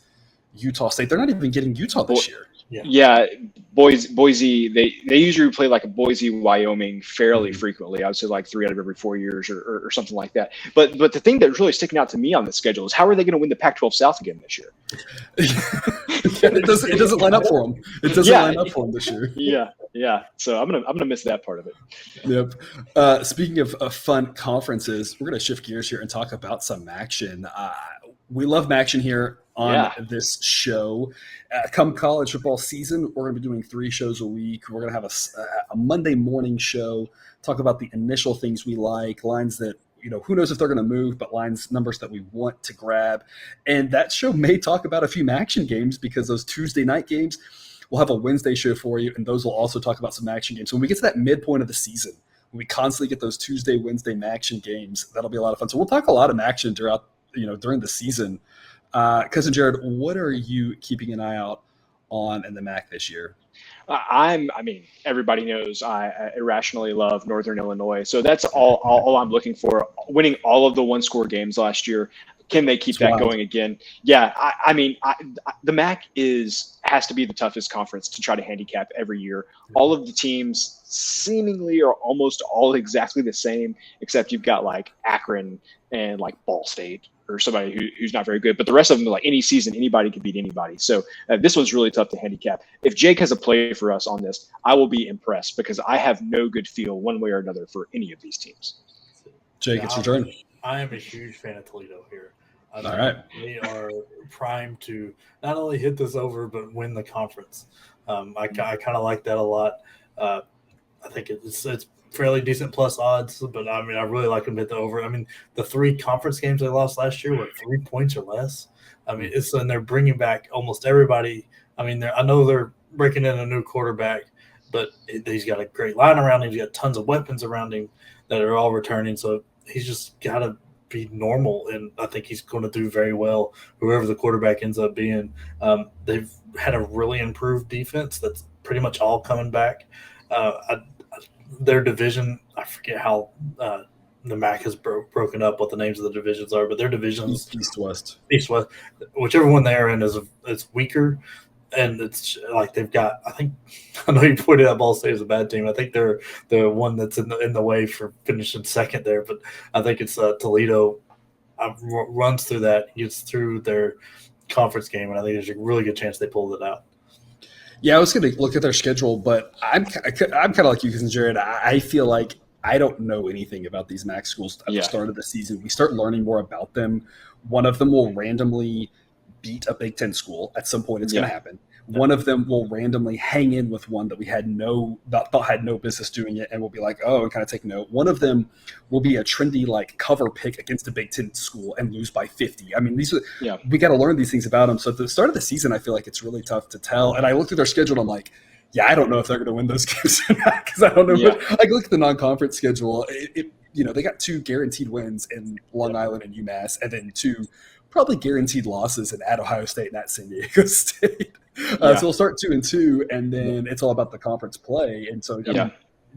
Utah State? They're not even getting Utah this year. Yeah, Boise. They usually play like a Boise, Wyoming fairly frequently. I would say like 3 out of every 4 years or something like that. But the thing that's really sticking out to me on the schedule is how are they going to win the Pac-12 South again this year? It doesn't line up for them. It doesn't line up for them this year. Yeah. So I'm gonna miss that part of it. Yep. Speaking of fun conferences, we're gonna shift gears here and talk about some action. We love action here on this show. Come college football season, we're going to be doing 3 shows a week. We're going to have a Monday morning show, talk about the initial things we like, lines that, who knows if they're going to move, but numbers that we want to grab. And that show may talk about a few action games because those Tuesday night games, we'll have a Wednesday show for you, and those will also talk about some action games. So when we get to that midpoint of the season, when we constantly get those Tuesday, Wednesday action games, that'll be a lot of fun. So we'll talk a lot of action throughout during the season. Cousin Jared, what are you keeping an eye out on in the MAC this year? Everybody knows I irrationally love Northern Illinois. So that's all I'm looking for. Winning all of the 1-score games last year. Can they keep that going again? Yeah. The MAC has to be the toughest conference to try to handicap every year. All of the teams seemingly are almost all exactly the same, except you've got like Akron and like Ball State or somebody who's not very good. But the rest of them, like any season, anybody could beat anybody. So this one's really tough to handicap. If Jake has a play for us on this, I will be impressed because I have no good feel one way or another for any of these teams. Jake, it's your turn. I am a huge fan of Toledo here. All right. They are primed to not only hit this over, but win the conference. I kind of like that a lot. I think it's fairly decent plus odds, but I really like them to hit the over. The 3 conference games they lost last year were 3 points or less. And they're bringing back almost everybody. I know they're breaking in a new quarterback, but he's got a great line around him. He's got tons of weapons around him that are all returning. So he's just got to be normal, and I think he's going to do very well, whoever the quarterback ends up being. They've had a really improved defense that's pretty much all coming back. Their division, I forget how the MAC has broken up what the names of the divisions are, but their divisions East-West, whichever one they're in is weaker. And it's like they've got, I know you pointed out Ball State is a bad team. I think they're the one that's in the way for finishing second there. But I think it's Toledo runs through that, gets through their conference game, and I think there's a really good chance they pull it out. Yeah, I was going to look at their schedule, but I'm kind of like you, Cousin Jared. I feel like I don't know anything about these MAC schools at the start of the season. We start learning more about them. One of them will randomly beat a Big Ten school at some point. It's going to happen. One of them will randomly hang in with one that we thought had no business doing it, and we'll be like, oh, and kind of take note. One of them will be a trendy like cover pick against a Big Ten school and lose by 50. We got to learn these things about them. So at the start of the season, I feel like it's really tough to tell. And I looked at their schedule, and I'm like, I don't know if they're going to win those games or not because I don't know. Yeah. But I look at the non-conference schedule. They got 2 guaranteed wins in Long Island and UMass, and then 2 probably guaranteed losses at Ohio State and at San Diego State. So we'll start 2-2, and then it's all about the conference play. And so,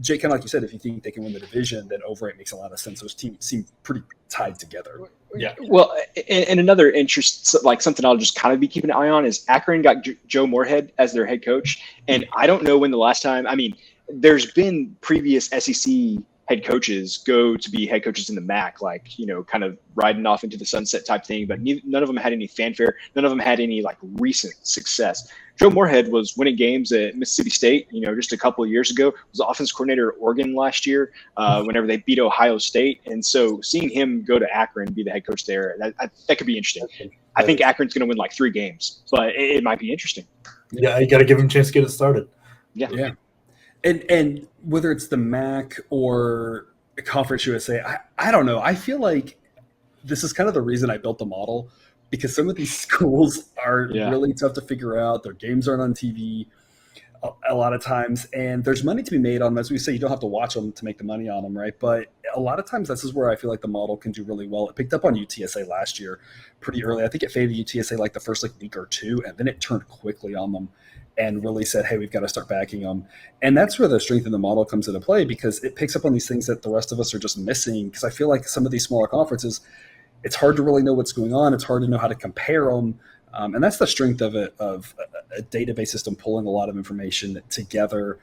Jake, kind of like you said, if you think they can win the division, then over it makes a lot of sense. Those teams seem pretty tied together. Yeah. Well, and another interest, like something I'll just kind of be keeping an eye on, is Akron got Joe Moorhead as their head coach, and I don't know when the last time. There's been previous SEC head coaches go to be head coaches in the MAC, like, kind of riding off into the sunset type thing, but none of them had any fanfare. None of them had any like recent success. Joe Moorhead was winning games at Mississippi State, just a couple of years ago. Was the offense coordinator at Oregon last year, whenever they beat Ohio State. And so seeing him go to Akron and be the head coach there, that could be interesting. I think Akron's going to win like 3 games, but it might be interesting. Yeah, you got to give him a chance to get it started. Yeah. And whether it's the MAC or Conference USA, I don't know. I feel like this is kind of the reason I built the model, because some of these schools are really tough to figure out. Their games aren't on TV a lot of times, and there's money to be made on them. As we say, you don't have to watch them to make the money on them, right? But a lot of times this is where I feel like the model can do really well. It picked up on UTSA last year pretty early. I think it faded UTSA like the first week or 2, and then it turned quickly on them and really said, hey, we've got to start backing them. And that's where the strength in the model comes into play, because it picks up on these things that the rest of us are just missing. Because I feel like some of these smaller conferences, it's hard to really know what's going on. It's hard to know how to compare them. And that's the strength of it, of a database system pulling a lot of information together.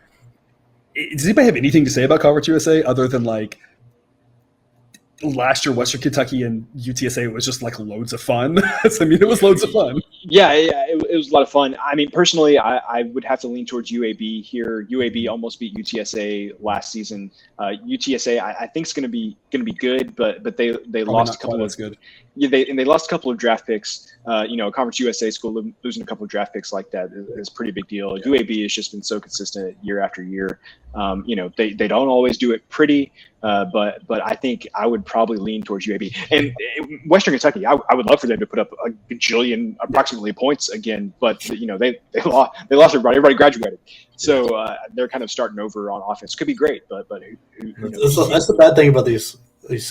Does anybody have anything to say about Conference USA other than like last year Western Kentucky and UTSA was just like loads of fun? I mean, it was loads of fun. Yeah, it was a lot of fun. I mean, personally, I would have to lean towards UAB here. UAB almost beat UTSA last season. UTSA, I think is going to be good, but they Probably lost not a couple quite of as good. Yeah, they lost a couple of draft picks. Conference USA school losing a couple of draft picks like that is a pretty big deal. Yeah. UAB has just been so consistent year after year. They don't always do it pretty, but I think I would probably lean towards UAB. And Western Kentucky, I would love for them to put up a gajillion approximately points again, but they lost everybody. Everybody graduated, so they're kind of starting over on offense. Could be great, but who knows? That's the bad thing about these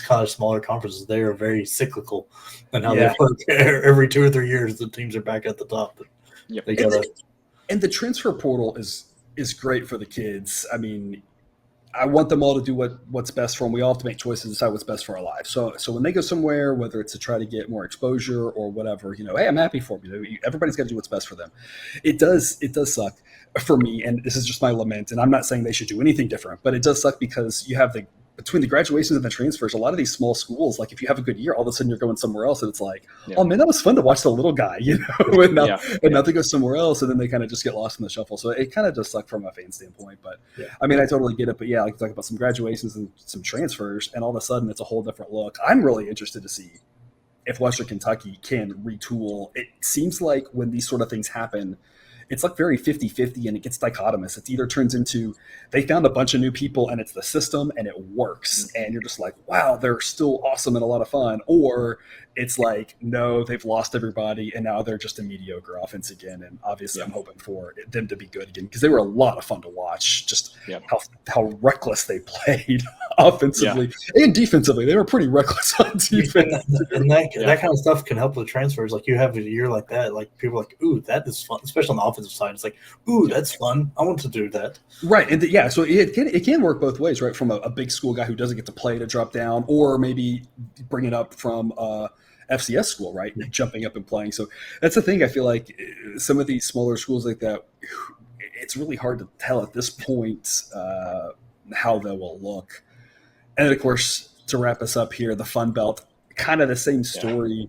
kind of smaller conferences. They are very cyclical, and how they work. Every 2 or 3 years, the teams are back at the top. Yep. They gotta, and the transfer portal is great for the kids. I mean, I want them all to do what's best for them. We all have to make choices, decide what's best for our lives. So when they go somewhere, whether it's to try to get more exposure or whatever, hey, I'm happy for them. Everybody's got to do what's best for them. It does suck for me, and this is just my lament. And I'm not saying they should do anything different, but it does suck because you have between the graduations and the transfers, a lot of these small schools, like if you have a good year, all of a sudden you're going somewhere else, and it's like, oh man, that was fun to watch the little guy, and now they go somewhere else, and then they kind of just get lost in the shuffle. So it kind of does suck from a fan standpoint. But I mean, I totally get it. But yeah, like talk about some graduations and some transfers, and all of a sudden it's a whole different look. I'm really interested to see if Western Kentucky can retool. It seems like when these sort of things happen, it's like very 50-50 and it gets dichotomous. It either turns into they found a bunch of new people and it's the system and it works. And you're just like, wow, they're still awesome and a lot of fun. Or it's like, no, they've lost everybody and now they're just a mediocre offense again. And obviously I'm hoping for them to be good again because they were a lot of fun to watch. Just how reckless they played offensively and defensively. They were pretty reckless on defense. And that kind of stuff can help with transfers. Like you have a year like that, like people are like, ooh, that is fun, especially on the offensive side. It's like, ooh, that's fun. I want to do that. Right. And so it can work both ways, right? From a big school guy who doesn't get to play to drop down, or maybe bring it up from FCS school, right? Jumping up and playing. So that's the thing. I feel like some of these smaller schools like that, it's really hard to tell at this point how they will look. And then, of course, to wrap us up here, the Fun Belt, kind of the same story,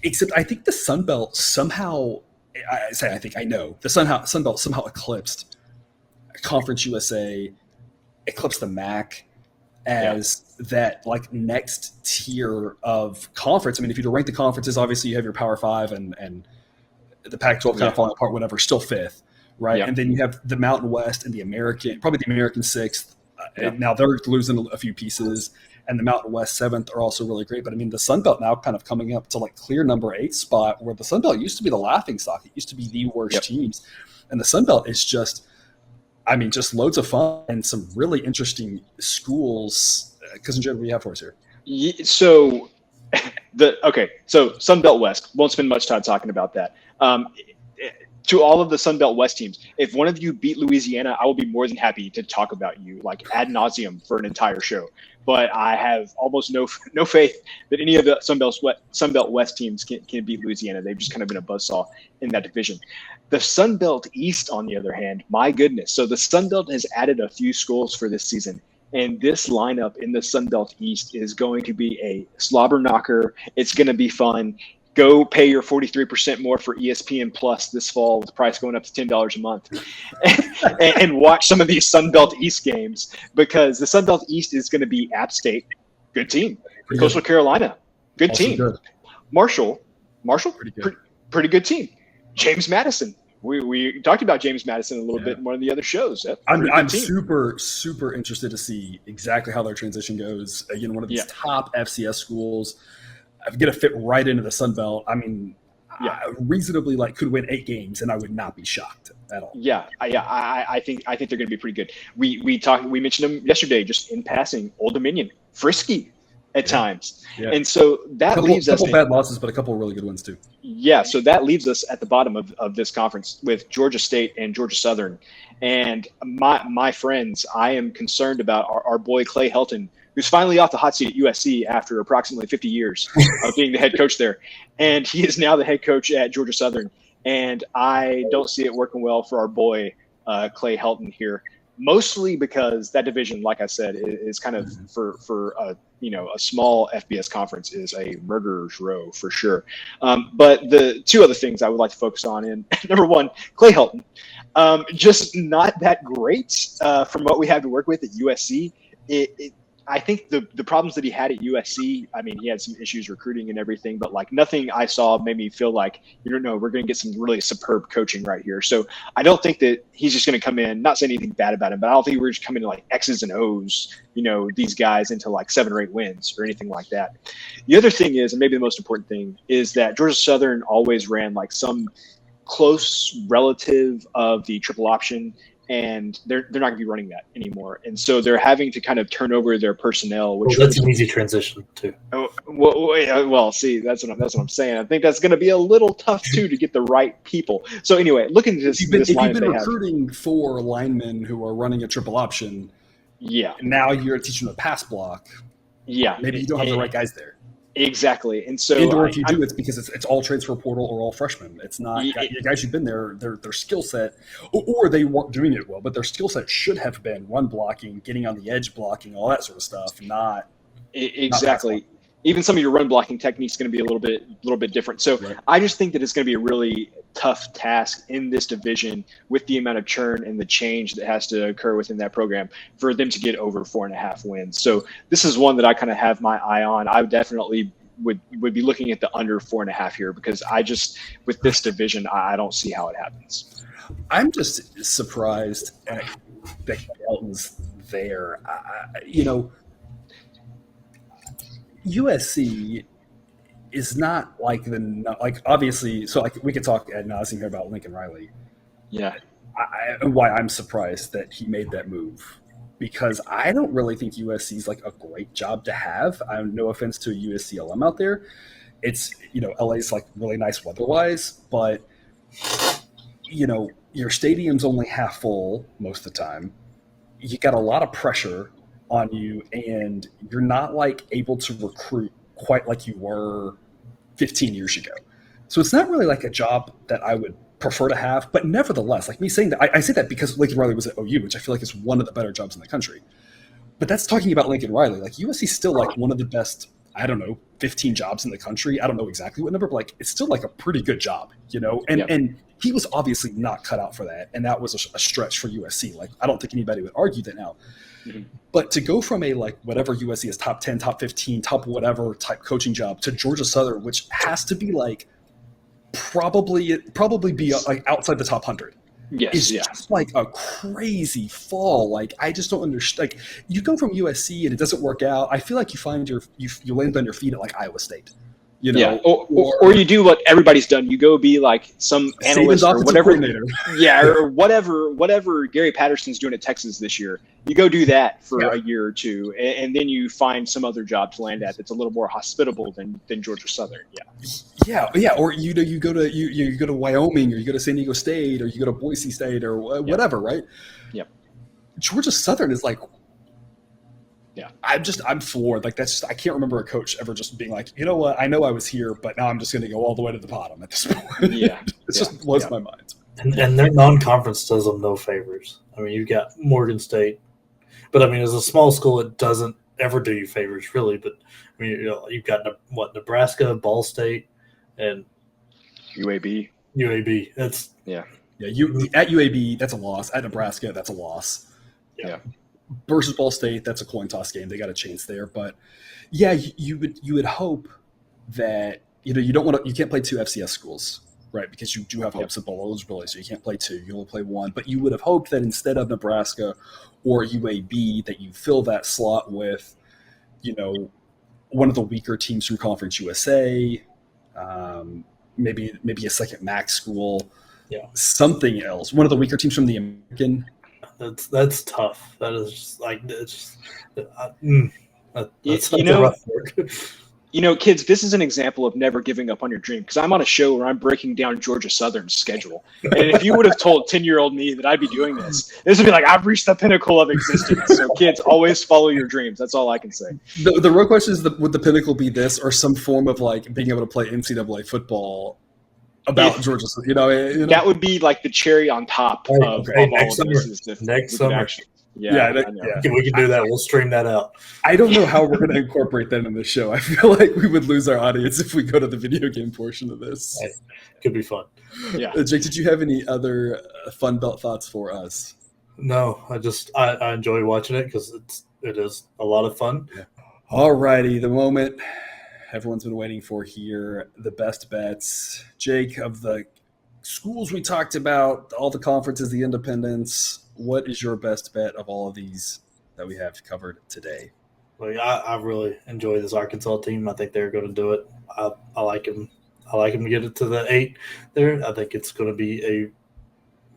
except I think the Sun Belt somehow – I know the Sun Belt somehow eclipsed Conference USA, eclipsed the MAC as that like next tier of conference. I mean, if you rank the conferences, obviously you have your Power Five and the Pac-12 kind of falling apart, whatever, still fifth, right? And then you have the Mountain West and probably the American sixth. And now they're losing a few pieces. And the Mountain West 7th are also really great. But I mean, the Sun Belt now kind of coming up to like clear number 8 spot, where the Sun Belt used to be the laughing stock. It used to be the worst teams. And the Sun Belt is just loads of fun and some really interesting schools. Cousin Jed, what do you have for us here? So Sun Belt West. Won't spend much time talking about that. To all of the Sun Belt West teams, if one of you beat Louisiana, I will be more than happy to talk about you like ad nauseum for an entire show. But I have almost no faith that any of the Sun Belt West teams can beat Louisiana. They've just kind of been a buzzsaw in that division. The Sun Belt East, on the other hand, my goodness. So the Sun Belt has added a few schools for this season. And this lineup in the Sun Belt East is going to be a slobber knocker. It's going to be fun. Go pay your 43% more for ESPN Plus this fall, with the price going up to $10 a month, and watch some of these Sun Belt East games, because the Sun Belt East is going to be App State, good team. Coastal Carolina, good also team. Good. Marshall, pretty good team. James Madison. We talked about James Madison a little bit in one of the other shows. I'm super, super interested to see exactly how their transition goes. Again, one of these top FCS schools. I'm going to fit right into the Sun Belt. I mean, reasonably could win 8 games, and I would not be shocked at all. I think they're going to be pretty good. We mentioned them yesterday, just in passing. Old Dominion, frisky at times, and so that leaves us. A couple bad losses, but a couple of really good ones too. Yeah, so that leaves us at the bottom of this conference with Georgia State and Georgia Southern. And my friends, I am concerned about our boy Clay Helton, who's finally off the hot seat at USC after approximately 50 years of being the head coach there. And he is now the head coach at Georgia Southern. and I don't see it working well for our boy Clay Helton here. Mostly because that division, like I said, is kind of for a small FBS conference is a murderer's row for sure. But the two other things I would like to focus on in number one, Clay Helton, just not that great from what we have to work with at USC. I think the problems that he had at USC, I mean, he had some issues recruiting and everything, but like nothing I saw made me feel like, we're going to get some really superb coaching right here. So I don't think that he's just going to come in, not saying anything bad about him, but I don't think we're just coming to like X's and O's, these guys into like 7 or 8 wins or anything like that. The other thing is, and maybe the most important thing, is that Georgia Southern always ran like some close relative of the triple option, and they're not going to be running that anymore. And so they're having to kind of turn over their personnel. Which that's an easy transition too. Well, see, that's what I'm saying. I think that's going to be a little tough too to get the right people. So anyway, looking at this, if you've been recruiting for linemen who are running a triple option, now you're teaching them a pass block. Yeah, maybe you don't have the right guys there. Exactly, and so if you do, it's because it's all transfer portal or all freshmen. It's not guys who've been there. Their skill set, or they weren't doing it well, but their skill set should have been run blocking, getting on the edge blocking, all that sort of stuff. Not exactly. Even some of your run blocking techniques is going to be a little bit different. So right. I just think that it's going to be a really tough task in this division with the amount of churn and the change that has to occur within that program for them to get over 4.5 wins. So this is one that I kind of have my eye on. I definitely would be looking at the under 4.5 here, because I just, with this division, I don't see how it happens. I'm just surprised at that Elton's there. USC is not obviously. So we could talk ad nauseum here about Lincoln Riley. Yeah, why I'm surprised that he made that move, because I don't really think USC is like a great job to have. No offense to a USC alum out there. It's LA's like really nice weather-wise, but your stadium's only half full most of the time. You got a lot of pressure on you, and you're not like able to recruit quite like you were 15 years ago. So it's not really like a job that I would prefer to have, but nevertheless, like me saying that, I say that because Lincoln Riley was at OU, which I feel like is one of the better jobs in the country. But that's talking about Lincoln Riley. Like USC is still like one of the best, 15 jobs in the country. I don't know exactly what number, but like it's still like a pretty good job, and he was obviously not cut out for that. And that was a stretch for USC. Like, I don't think anybody would argue that now. Mm-hmm. But to go from a whatever USC is, top 10, top 15, top whatever type coaching job, to Georgia Southern, which has to be probably be outside the top 100. Yes, it's just like a crazy fall. Like, I just don't understand. Like, you go from USC and it doesn't work out. I feel like you land on your feet at like Iowa State. Or you do what everybody's done. You go be like some analyst or whatever. Or whatever Gary Patterson's doing at Texas this year. You go do that for a year or two, and then you find some other job to land at that's a little more hospitable than Georgia Southern. Or you go to Wyoming, or you go to San Diego State, or you go to Boise State, or whatever, right? Yep. Georgia Southern is like. Yeah, I'm floored. Like, that's just, I can't remember a coach ever just being like, you know what, I know I was here, but now I'm just going to go all the way to the bottom at this point. Yeah, it just blows my mind. And their non-conference does them no favors. I mean, you've got Morgan State, but I mean, as a small school, it doesn't ever do you favors, really. But I mean, you've got Nebraska, Ball State, and UAB. That's at UAB, that's a loss. At Nebraska, that's a loss. Yeah. Versus Ball State, that's a coin toss game. They got a chance there, but you would hope that you can't play 2 FCS schools, right? Because you do have hopes of bowl eligibility, so you can't play 2. You only play 1. But you would have hoped that instead of Nebraska or UAB, that you fill that slot with, one of the weaker teams from Conference USA, maybe a second MAC school, something else. One of the weaker teams from the American. That's tough. That is just like that's rough work. Kids, this is an example of never giving up on your dream, because I'm on a show where I'm breaking down Georgia Southern's schedule. And if you would have told 10-year-old me that I'd be doing this would be like, I've reached the pinnacle of existence. So kids, always follow your dreams. That's all I can say. The real question is, would the pinnacle be this, or some form of like being able to play NCAA football about Georgia. That would be like the cherry on top of all of this. Next summer. Yeah, we can do that. We'll stream that out. I don't know how we're going to incorporate that in the show. I feel like we would lose our audience if we go to the video game portion of this. Hey, could be fun. Yeah. Jake, did you have any other fun belt thoughts for us? No, I enjoy watching it because it is a lot of fun. Yeah. All righty, the moment everyone's been waiting for here, the best bets. Jake, of the schools we talked about, all the conferences, the independents, what is your best bet of all of these that we have covered today? Like, I really enjoy this Arkansas team. I think they're going to do it. I like them. I like them to get it to the 8 there. I think it's going to be a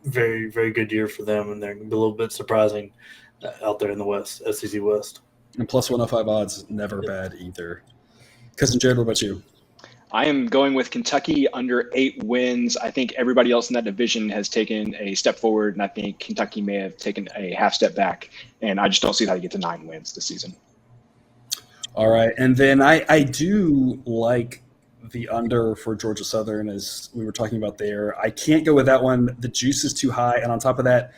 very, very good year for them, and they're going to be a little bit surprising out there in the West, SEC West. And plus 105 odds, never bad either. Cousin Jared, what about you? I am going with Kentucky under 8 wins. I think everybody else in that division has taken a step forward, and I think Kentucky may have taken a half step back, and I just don't see how you get to 9 wins this season. All right, and then I do like the under for Georgia Southern, as we were talking about there. I can't go with that one. The juice is too high, and on top of that,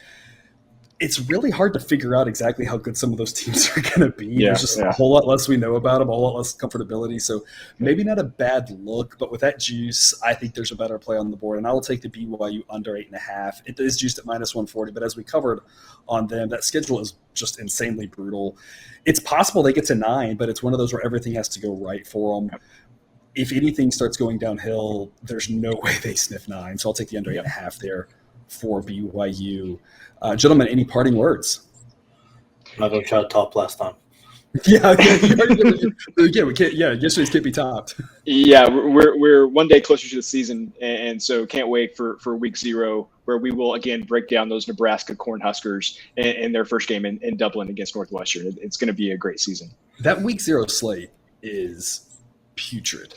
it's really hard to figure out exactly how good some of those teams are going to be. There's just a whole lot less we know about them, a whole lot less comfortability. So maybe not a bad look, but with that juice, I think there's a better play on the board. And I will take the BYU under 8.5. It is juiced at minus 140, but as we covered on them, that schedule is just insanely brutal. It's possible they get to 9, but it's one of those where everything has to go right for them. If anything starts going downhill, there's no way they sniff 9. So I'll take the under 8.5 there for BYU. Gentlemen, any parting words? I'm not going to try to top last time. Yeah, we can't. Yeah, yesterday's can't be topped. Yeah, we're one day closer to the season, and so can't wait for week 0, where we will again break down those Nebraska Cornhuskers in their first game in Dublin against Northwestern. It's going to be a great season. That week 0 slate is putrid.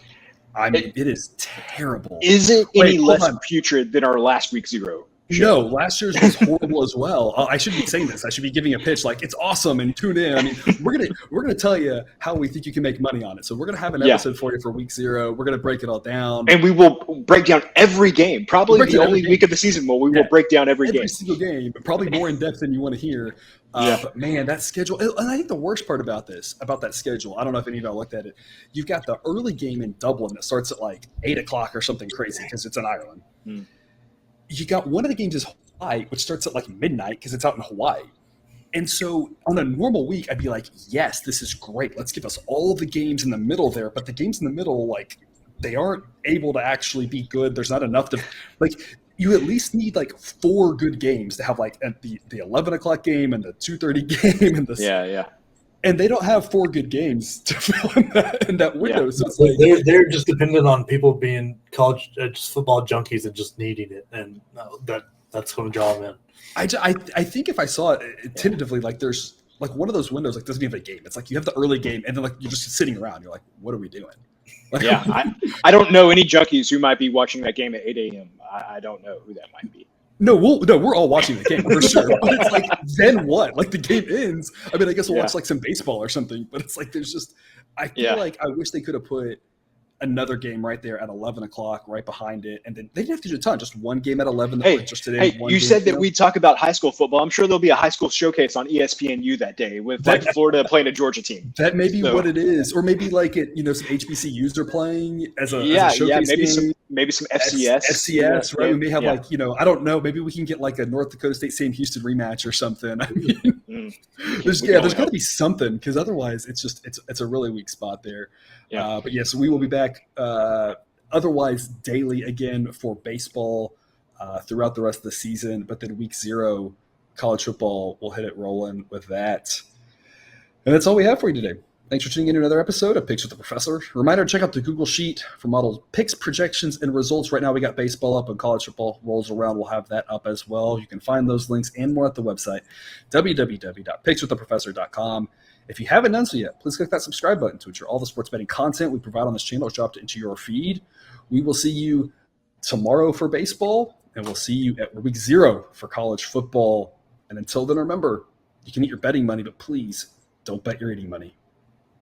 I mean, it is terrible. Is it any less putrid than our last week 0? No, last year's was horrible as well. I shouldn't be saying this. I should be giving a pitch like it's awesome and tune in. I mean, we're gonna tell you how we think you can make money on it. So we're gonna have an episode for you for week 0. We're gonna break it all down, and we will break down every game. Probably the only week of the season where we will break down every game, single game, but probably more in depth than you want to hear. But man, that schedule, and I think the worst part about that schedule, I don't know if any of y'all looked at it. You've got the early game in Dublin that starts at like 8 o'clock or something crazy because it's in Ireland. You got one of the games is Hawaii, which starts at like midnight because it's out in Hawaii. And so on a normal week, I'd be like, yes, this is great. Let's give us all the games in the middle there. But the games in the middle, like, they aren't able to actually be good. There's not enough to – like, you at least need like 4 good games to have like the 11 o'clock game and the 2:30 game and the and they don't have 4 good games to fill in that window. So it's like they're just dependent on people being college just football junkies and just needing it, and that's going to draw them in. I think if I saw it tentatively, like there's like one of those windows like doesn't even have a game. It's like you have the early game and then like you're just sitting around. You're like, what are we doing? Like, I don't know any junkies who might be watching that game at 8 a.m. I don't know who that might be. No, we're all watching the game for sure. But it's like, then what? Like the game ends. I mean, I guess we'll watch like some baseball or something. But it's like there's just, I feel like I wish they could have put another game right there at 11 o'clock, right behind it, and then they didn't have to do a ton. Just one game at 11. You said that we talk about high school football. I'm sure there'll be a high school showcase on ESPNU that day with like Florida playing a Georgia team. That may be what it is, or maybe like it, some HBCUs are playing as a showcase game. Maybe some FCS. FCS, right? We may have I don't know. Maybe we can get like a North Dakota State Sam Houston rematch or something. I mean, there's got to be something because otherwise it's a really weak spot there. But yes, we will be back otherwise daily again for baseball throughout the rest of the season. But then week 0, college football, we'll hit it rolling with that. And that's all we have for you today. Thanks for tuning in to another episode of Picks with the Professor. Reminder, check out the Google Sheet for model picks, projections, and results. Right now we got baseball up and college football rolls around. We'll have that up as well. You can find those links and more at the website, www.pickswiththeprofessor.com. If you haven't done so yet, please click that subscribe button to ensure all the sports betting content we provide on this channel is dropped into your feed. We will see you tomorrow for baseball, and we'll see you at week 0 for college football. And until then, remember, you can eat your betting money, but please don't bet your eating money.